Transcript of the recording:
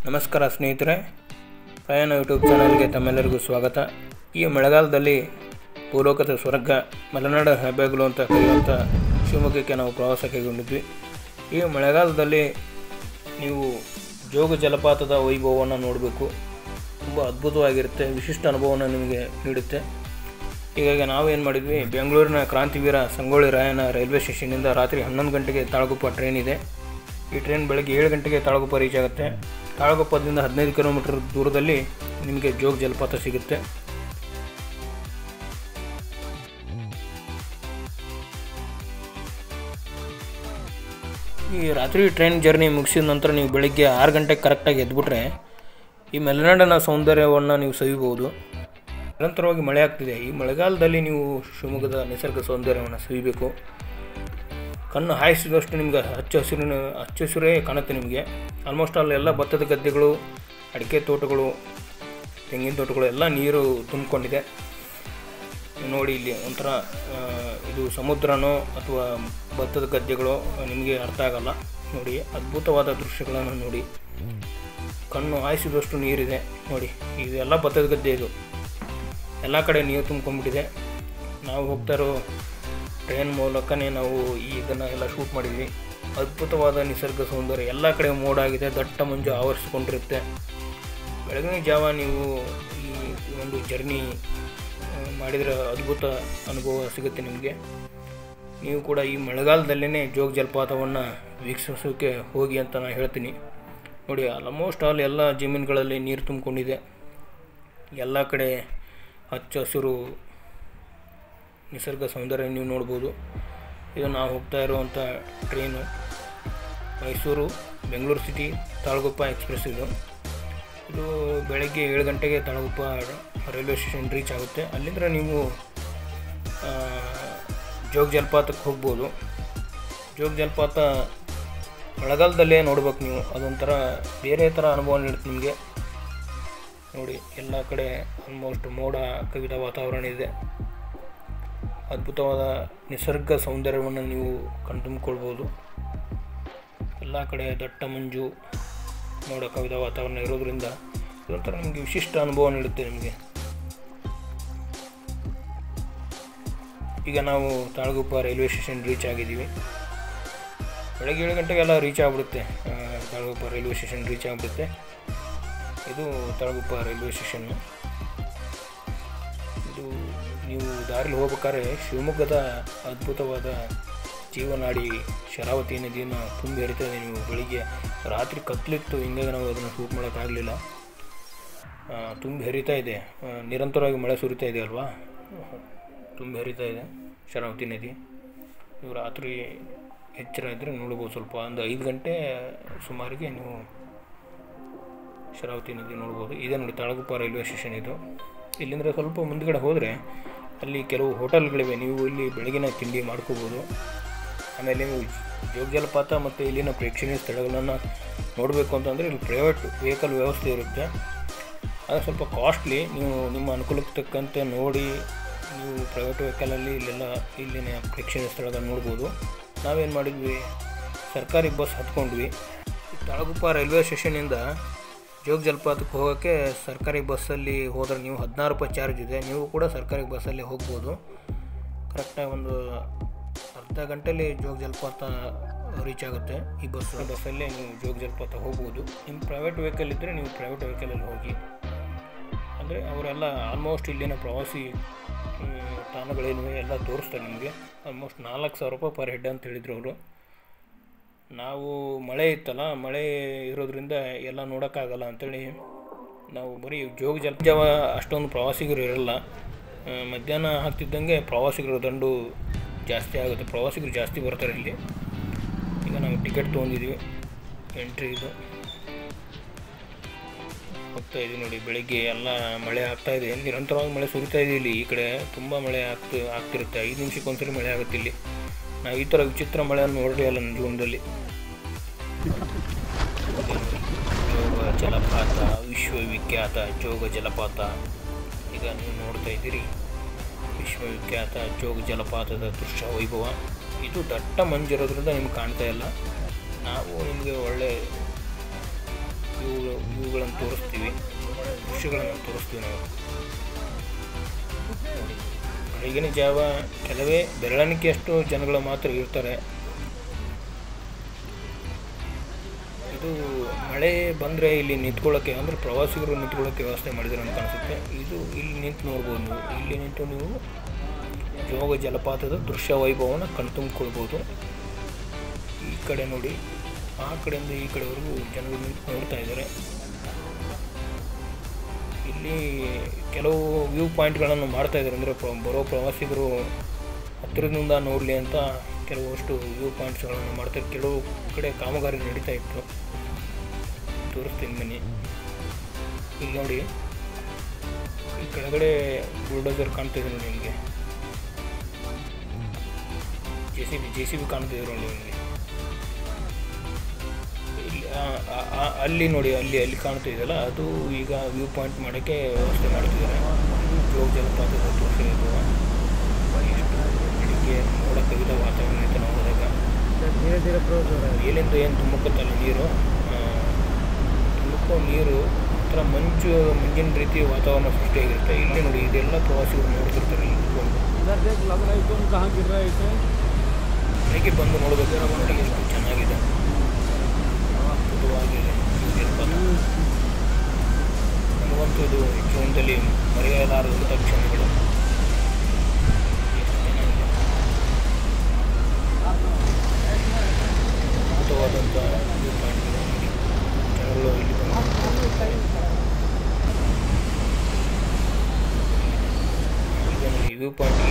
ನಮಸ್ಕಾರ ಸ್ನೇಹಿತರೆ, ಪ್ರಯಾಣ ಯೂಟ್ಯೂಬ್ ಚಾನಲ್ಗೆ ತಮ್ಮೆಲ್ಲರಿಗೂ ಸ್ವಾಗತ. ಈ ಮಳೆಗಾಲದಲ್ಲಿ ಭೂಲೋಕದ ಸ್ವರ್ಗ ಮಲೆನಾಡು ಹೆಬ್ಬೆಗಲು ಅಂತ ಕರೆಯುವಂಥ ಶಿವಮೊಗ್ಗಕ್ಕೆ ನಾವು ಪ್ರವಾಸ ಕೈಗೊಂಡಿದ್ವಿ. ಈ ಮಳೆಗಾಲದಲ್ಲಿ ನೀವು ಜೋಗ ಜಲಪಾತದ ವೈಭವವನ್ನು ನೋಡಬೇಕು. ತುಂಬ ಅದ್ಭುತವಾಗಿರುತ್ತೆ, ವಿಶಿಷ್ಟ ಅನುಭವವನ್ನು ನಿಮಗೆ ನೀಡುತ್ತೆ. ಹೀಗಾಗಿ ನಾವೇನು ಮಾಡಿದ್ವಿ, ಬೆಂಗಳೂರಿನ ಕ್ರಾಂತಿವೀರ ಸಂಗೊಳ್ಳಿ ರಾಯಣ್ಣ ರೈಲ್ವೆ ಸ್ಟೇಷನಿಂದ ರಾತ್ರಿ 11 ಗಂಟೆಗೆ ತಾಳಗುಪ್ಪ ಟ್ರೈನ್ ಇದೆ. ಈ ಟ್ರೈನ್ ಬೆಳಗ್ಗೆ 7 ಗಂಟೆಗೆ ತಾಳಗುಪ್ಪ ರೀಚ್ ಆಗುತ್ತೆ. ತಾಳಗುಪ್ಪದಿಂದ 15 ಕಿಲೋಮೀಟರ್ ದೂರದಲ್ಲಿ ನಿಮಗೆ ಜೋಗ ಜಲಪಾತ ಸಿಗುತ್ತೆ. ಈ ರಾತ್ರಿ ಟ್ರೈನ್ ಜರ್ನಿ ಮುಗಿಸಿದ ನಂತರ ನೀವು ಬೆಳಗ್ಗೆ 6 ಗಂಟೆಗೆ ಕರೆಕ್ಟಾಗಿ ಎದ್ಬಿಟ್ರೆ ಈ ಮಲೆನಾಡಿನ ಸೌಂದರ್ಯವನ್ನು ನೀವು ಸವಿಬಹುದು. ನಿರಂತರವಾಗಿ ಮಳೆ ಆಗ್ತಿದೆ. ಈ ಮಳೆಗಾಲದಲ್ಲಿ ನೀವು ಶಿವಮೊಗ್ಗದ ನಿಸರ್ಗ ಸೌಂದರ್ಯವನ್ನು ಸವಿಬೇಕು. ಕಣ್ಣು ಹಾಯಿಸಿದಷ್ಟು ನಿಮ್ಗೆ ಹಚ್ಚ ಹಸಿರೇ ಕಾಣುತ್ತೆ. ನಿಮಗೆ ಆಲ್ಮೋಸ್ಟ್ ಎಲ್ಲ ಭತ್ತದ ಗದ್ದೆಗಳು, ಅಡಿಕೆ ತೋಟಗಳು, ತೆಂಗಿನ ತೋಟಗಳು ಎಲ್ಲ ನೀರು ತುಂಬಿಕೊಂಡಿದೆ. ನೋಡಿ, ಇಲ್ಲಿ ಒಂಥರ ಇದು ಸಮುದ್ರನೋ ಅಥವಾ ಭತ್ತದ ಗದ್ದೆಗಳು ನಿಮಗೆ ಅರ್ಥ ಆಗಲ್ಲ. ನೋಡಿ, ಅದ್ಭುತವಾದ ದೃಶ್ಯಗಳನ್ನು ನೋಡಿ. ಕಣ್ಣು ಹಾಯಿಸಿದಷ್ಟು ನೀರಿದೆ. ನೋಡಿ, ಇದೆಲ್ಲ ಭತ್ತದ ಗದ್ದೆ. ಇದು ಎಲ್ಲ ಕಡೆ ನೀರು ತುಂಬ್ಕೊಂಡ್ಬಿಟ್ಟಿದೆ. ನಾವು ಹೋಗ್ತಾ ಇರೋ ಟ್ರೈನ್ ಮೂಲಕನೇ ನಾವು ಇದನ್ನು ಎಲ್ಲ ಶೂಟ್ ಮಾಡಿದ್ವಿ. ಅದ್ಭುತವಾದ ನಿಸರ್ಗ ಸೌಂದರ್ಯ, ಎಲ್ಲ ಕಡೆ ಮೋಡಾಗಿದೆ, ದಟ್ಟ ಮಂಜು ಆವರಿಸಿಕೊಂಡಿರುತ್ತೆ. ಬೆಳಗಿನ ಜಾವ ನೀವು ಈ ಒಂದು ಜರ್ನಿ ಮಾಡಿದರೆ ಅದ್ಭುತ ಅನುಭವ ಸಿಗುತ್ತೆ ನಿಮಗೆ. ನೀವು ಕೂಡ ಈ ಮಳೆಗಾಲದಲ್ಲೇ ಜೋಗ ಜಲಪಾತವನ್ನು ವೀಕ್ಷಿಸೋಕ್ಕೆ ಹೋಗಿ ಅಂತ ನಾನು ಹೇಳ್ತೀನಿ. ನೋಡಿ, ಆಲ್ಮೋಸ್ಟ್ ಎಲ್ಲ ಜಮೀನುಗಳಲ್ಲಿ ನೀರು ತುಂಬಿಕೊಂಡಿದೆ. ಎಲ್ಲ ಕಡೆ ಹಚ್ಚ ಹಸಿರು ನಿಸರ್ಗ ಸೌಂದರ್ಯ ನೀವು ನೋಡ್ಬೋದು. ಇದು ನಾವು ಹೋಗ್ತಾ ಇರುವಂಥ train Mysuru Bengaluru city Talaguppa express. ಇದು ಬೆಳಗ್ಗೆ 7 ಗಂಟೆಗೆ ತಾಳಗುಪ್ಪ ರೈಲ್ವೆ ಸ್ಟೇಷನ್ ರೀಚ್ ಆಗುತ್ತೆ. ಅಲ್ಲಿಂದ ನೀವು ಜೋಗ ಜಲಪಾತಕ್ಕೆ ಹೋಗ್ಬೋದು. ಜೋಗ ಜಲಪಾತ ಮಳೆಗಾಲದಲ್ಲೇ ನೋಡ್ಬೇಕು ನೀವು. ಅದೊಂಥರ ಬೇರೆ ಥರ ಅನುಭವ ನೀಡುತ್ತೆ ನಿಮಗೆ. ನೋಡಿ, ಎಲ್ಲ ಕಡೆ ಆಲ್ಮೋಸ್ಟ್ ಮೋಡ ಕವಿದ ವಾತಾವರಣ ಇದೆ. ಅದ್ಭುತವಾದ ನಿಸರ್ಗ ಸೌಂದರ್ಯವನ್ನು ನೀವು ಕಣ್ತುಂಬಿಕೊಳ್ಬೋದು. ಎಲ್ಲ ಕಡೆ ದಟ್ಟ ಮಂಜು, ಮೋಡ ಕವಿದ ವಾತಾವರಣ ಇರೋದರಿಂದ ಇದೊಂಥರ ನಿಮಗೆ ವಿಶಿಷ್ಟ ಅನುಭವ ನೀಡುತ್ತೆ ನಿಮಗೆ. ಈಗ ನಾವು ತಾಳಗುಪ್ಪ ರೈಲ್ವೆ ಸ್ಟೇಷನ್ ರೀಚ್ ಆಗಿದ್ದೀವಿ. ಬೆಳಗ್ಗೆ 7 ಗಂಟೆಗೆಲ್ಲ ರೀಚ್ ಆಗಿಬಿಡುತ್ತೆ. ತಾಳಗುಪ್ಪ ರೈಲ್ವೆ ಸ್ಟೇಷನ್ ರೀಚ್ ಆಗಿಬಿಡುತ್ತೆ. ಇದು ತಾಳಗುಪ್ಪ ರೈಲ್ವೆ ಸ್ಟೇಷನ್ನು. ಇದು ನೀವು ದಾರಿಲಿ ಹೋಗ್ಬೇಕಾದ್ರೆ ಶಿವಮೊಗ್ಗದ ಅದ್ಭುತವಾದ ಜೀವನಾಡಿ ಶರಾವತಿ ನದಿಯನ್ನು ತುಂಬಿ ಹರಿತಾಯಿದೆ. ನೀವು ಬೆಳಿಗ್ಗೆ ರಾತ್ರಿ ಕತ್ತಲಿತ್ತು, ಹಿಂಗಾಗಿ ನಾವು ಅದನ್ನು ಶೂಟ್ ಮಾಡೋಕ್ಕಾಗಲಿಲ್ಲ. ತುಂಬಿ ಹರಿತಾ ಇದೆ, ನಿರಂತರವಾಗಿ ಮಳೆ ಸುರಿತಾ ಇದೆ ಅಲ್ವಾ, ತುಂಬಿ ಹರಿತಾ ಇದೆ ಶರಾವತಿ ನದಿ. ನೀವು ರಾತ್ರಿ ಎಚ್ಚರ ಇದ್ದರೆ ನೋಡ್ಬೋದು. ಸ್ವಲ್ಪ ಒಂದು 5 ಗಂಟೆ ಸುಮಾರಿಗೆ ನೀವು ಶರಾವತಿ ನದಿ ನೋಡ್ಬೋದು. ಇದೇ ನೋಡಿ ತಾಳಗುಪ್ಪ ರೈಲ್ವೆ ಸ್ಟೇಷನ್ ಇದು. ಇಲ್ಲಿಂದ ಸ್ವಲ್ಪ ಮುಂದ್ಗಡೆ ಹೋದರೆ ಅಲ್ಲಿ ಕೆಲವು ಹೋಟೆಲ್ಗಳಿವೆ. ನೀವು ಇಲ್ಲಿ ಬೆಳಗಿನ ತಿಂಡಿ ಮಾಡ್ಕೋಬೋದು. ಆಮೇಲೆ ನೀವು ಜೋಗ ಜಲಪಾತ ಮತ್ತು ಇಲ್ಲಿನ ಪ್ರೇಕ್ಷಣೀಯ ಸ್ಥಳಗಳನ್ನು ನೋಡಬೇಕು ಅಂತಂದರೆ ಇಲ್ಲಿ ಪ್ರೈವೇಟ್ ವೆಹಿಕಲ್ ವ್ಯವಸ್ಥೆ ಇರುತ್ತೆ. ಅದು ಸ್ವಲ್ಪ ಕಾಸ್ಟ್ಲಿ. ನೀವು ನಿಮ್ಮ ಅನುಕೂಲಕ್ಕೆ ತಕ್ಕಂತೆ ನೋಡಿ ನೀವು ಪ್ರೈವೇಟ್ ವೆಹಿಕಲಲ್ಲಿ ಇಲ್ಲಿನ ಪ್ರೇಕ್ಷಣೀಯ ಸ್ಥಳಗಳನ್ನು ನೋಡ್ಬೋದು. ನಾವೇನು ಮಾಡಿದ್ವಿ, ಸರ್ಕಾರಿ ಬಸ್ ಹತ್ಕೊಂಡ್ವಿ. ತಾಳಗುಪ್ಪ ರೈಲ್ವೆ ಸ್ಟೇಷನಿಂದ ಜೋಗ ಜಲಪಾತಕ್ಕೆ ಹೋಗೋಕ್ಕೆ ಸರ್ಕಾರಿ ಬಸ್ಸಲ್ಲಿ ಹೋದರೆ ನೀವು 16 ರೂಪಾಯಿ ಚಾರ್ಜ್ ಇದೆ. ನೀವು ಕೂಡ ಸರ್ಕಾರಿ ಬಸ್ಸಲ್ಲಿ ಹೋಗ್ಬೋದು. ಕರೆಕ್ಟಾಗಿ ಒಂದು ಅರ್ಧ ಗಂಟೆಯಲ್ಲಿ ಜೋಗ ಜಲಪಾತ ರೀಚ್ ಆಗುತ್ತೆ. ಈ ಬಸ್ಸಲ್ಲೇ ನೀವು ಜೋಗ ಜಲಪಾತ ಹೋಗ್ಬೋದು. ನಿಮ್ಮ ಪ್ರೈವೇಟ್ ವೆಹಿಕಲ್ ಇದ್ದರೆ ನೀವು ಪ್ರೈವೇಟ್ ವೆಹಿಕಲಲ್ಲಿ ಹೋಗಿ. ಅಂದರೆ ಅವರೆಲ್ಲ ಆಲ್ಮೋಸ್ಟ್ ಇಲ್ಲಿನ ಪ್ರವಾಸಿ ತಾಣಗಳೇನಿವೆ ಎಲ್ಲ ತೋರಿಸ್ತಾರೆ ನಿಮಗೆ. ಆಲ್ಮೋಸ್ಟ್ 4,000 ರೂಪಾಯಿ ಪರ್ ಹೆಡ್ ಅಂತ ಹೇಳಿದರು ಅವರು. ನಾವು ಮಳೆ ಇತ್ತಲ್ಲ, ಮಳೆ ಇರೋದ್ರಿಂದ ಎಲ್ಲ ನೋಡೋಕ್ಕಾಗಲ್ಲ ಅಂಥೇಳಿ ನಾವು ಬರೀ ಜೋಗ ಜಲಪಾತ ಅಷ್ಟೊಂದು ಪ್ರವಾಸಿಗರು ಇರಲ್ಲ. ಮಧ್ಯಾಹ್ನ ಆಗ್ತಿದ್ದಂಗೆ ಪ್ರವಾಸಿಗರ ದಂಡು ಜಾಸ್ತಿ ಆಗುತ್ತೆ, ಪ್ರವಾಸಿಗರು ಜಾಸ್ತಿ ಬರ್ತಾರೆ ಇಲ್ಲಿ. ಈಗ ನಾವು ಟಿಕೆಟ್ ತೊಗೊಂಡಿದ್ದೀವಿ, ಎಂಟ್ರಿ ಇದು ಹೋಗ್ತಾ ಇದ್ದೀವಿ. ನೋಡಿ, ಬೆಳಿಗ್ಗೆ ಎಲ್ಲ ಮಳೆ ಆಗ್ತಾಯಿದೆ, ನಿರಂತರವಾಗಿ ಮಳೆ ಸುರಿತಾ ಇದೆ. ಇಲ್ಲಿ ಈ ಕಡೆ ತುಂಬ ಮಳೆ ಆಗ್ತಿರುತ್ತೆ. 5 ನಿಮಿಷಕ್ಕೆ ಒಂದ್ಸರಿ ಮಳೆ ಆಗುತ್ತೆ ಇಲ್ಲಿ. ನಾವು ಈ ಥರ ವಿಚಿತ್ರ ಮಳೆಯನ್ನು ನೋಡಿರಲಿಲ್ಲ ನನ್ನ ಜೀವನದಲ್ಲಿ. ಜೋಗ ಜಲಪಾತ, ವಿಶ್ವವಿಖ್ಯಾತ ಜೋಗ ಜಲಪಾತ. ಈಗ ನೀವು ನೋಡ್ತಾ ಇದ್ದೀರಿ ವಿಶ್ವವಿಖ್ಯಾತ ಜೋಗ ಜಲಪಾತದ ದೃಶ್ಯ ವೈಭವ. ಇದು ದಟ್ಟ ಮಂಜಿರೋದ್ರಿಂದ ನಿಮ್ಗೆ ಕಾಣ್ತಾ ಇಲ್ಲ. ನಾವು ನಿಮಗೆ ಒಳ್ಳೆ ವ್ಯೂಗಳನ್ನು ತೋರಿಸ್ತೀವಿ, ದೃಶ್ಯಗಳನ್ನು ತೋರಿಸ್ತೀವಿ ನಾವು. ಬೆಳಗಿನ ಜಾವ ಕೆಲವೇ ಬೆರಳಿಕೆಯಷ್ಟು ಜನಗಳು ಮಾತ್ರ ಇರ್ತಾರೆ. ಇದು ಮಳೆ ಬಂದರೆ ಇಲ್ಲಿ ನಿಂತ್ಕೊಳ್ಳೋಕ್ಕೆ ಅಂದರೆ ಪ್ರವಾಸಿಗರು ನಿಂತ್ಕೊಳ್ಳೋಕ್ಕೆ ವ್ಯವಸ್ಥೆ ಮಾಡಿದ್ದಾರೆ ಅಂತ ಅನಿಸುತ್ತೆ. ಇದು ಇಲ್ಲಿ ನಿಂತು ನೋಡ್ಬೋದು ನೀವು. ಇಲ್ಲಿ ನಿಂತು ನೀವು ಜೋಗ ಜಲಪಾತದ ದೃಶ್ಯ ವೈಭವವನ್ನು ಕಣ್ತುಂಬಿಕೊಳ್ಬೋದು. ಈ ಕಡೆ ನೋಡಿ, ಆ ಕಡೆಯಿಂದ ಈ ಕಡೆವರೆಗೂ ಜನರು ನಿಂತು ನೋಡ್ತಾ ಇದ್ದಾರೆ. ಇಲ್ಲಿ ಕೆಲವು ವ್ಯೂ ಪಾಯಿಂಟ್ಗಳನ್ನು ಮಾಡ್ತಾ ಇದ್ದಾರೆ, ಅಂದರೆ ಬರೋ ಪ್ರವಾಸಿಗರು ಹತ್ತಿರದಿಂದ ನೋಡಲಿ ಅಂತ ಕೆಲವಷ್ಟು ವ್ಯೂ ಪಾಯಿಂಟ್ಸ್ಗಳನ್ನು ಮಾಡ್ತಾರೆ. ಕೆಲವು ಕಡೆ ಕಾಮಗಾರಿ ನಡೀತಾ ಇತ್ತು, ತೋರಿಸ್ತೀನಿ ಬನ್ನಿ. ಇಲ್ಲಿ ನೋಡಿ, ಈ ಕೆಳಗಡೆ ಬುಲ್ಡೋಸರ್ ಕಾಣ್ತಿದೆ ನೋಡಿ ನಿಮಗೆ, ಜೆ ಸಿ ಬಿ ಕಾಣ್ತಿದ್ರು ನೋಡಿ ನಿಮಗೆ. ಇಲ್ಲಿ ಅಲ್ಲಿ ನೋಡಿ, ಅಲ್ಲಿ ಕಾಣ್ತಿದೆಯಲ್ಲ, ಅದು ಈಗ ವ್ಯೂ ಪಾಯಿಂಟ್ ಮಾಡೋಕ್ಕೆ ವ್ಯವಸ್ಥೆ ಮಾಡ್ತಿದ್ದಾರೆ. ಜೋಗ ಜಲಪಾತದ ದೃಶ್ಯ ಇದು. ಎಷ್ಟು ಬೆಳಿಗ್ಗೆ ನೋಡೋಕ್ಕಾಗಿದ್ದ ವಾತಾವರಣ ಅಂತ ನಾವು ಹೋದಾಗ ಮೇಲಿಂದ ಏನು ತುಂಬುತ್ತಲ್ಲ ನೀರು, ತುಂಬಕ್ಕೋ ನೀರು ಒಂಥರ ಮಂಜಿನ ರೀತಿ ವಾತಾವರಣ ಸೃಷ್ಟಿಯಾಗಿರುತ್ತೆ. ಇಲ್ಲಿ ನೋಡಿ, ಇದೆಲ್ಲ ಪ್ರವಾಸಿಗರು ನೋಡ್ತಿರ್ತಾರೆ ಇಲ್ಲಿ ನಿಂತ್ಕೊಂಡು. ಬೆಳಿಗ್ಗೆ ಬಂದು ನೋಡಬೇಕು ನೋಡಿ, ಎಷ್ಟು ಚೆನ್ನಾಗಿದೆ, ಅದ್ಭುತವಾಗಿದೆ ಜಲಪಾತ. ನನಗಂತೂ ಇದು ಜೀವನದಲ್ಲಿ ಮರೆಯಲಾರದಂಥ ಕ್ಷಣಗಳು. ಎಷ್ಟು ಚೆನ್ನಾಗಿದೆ, ಅದ್ಭುತವಾದಂಥ ವ್ಯೂ ಪಾಯಿಂಟ್ಗಳು ನೋಡಿ. ಜನಗಳು ಇಲ್ಲಿ ಬಂದು ಈಗ ನೋಡಿ ವ್ಯೂ ಪಾಯಿಂಟ್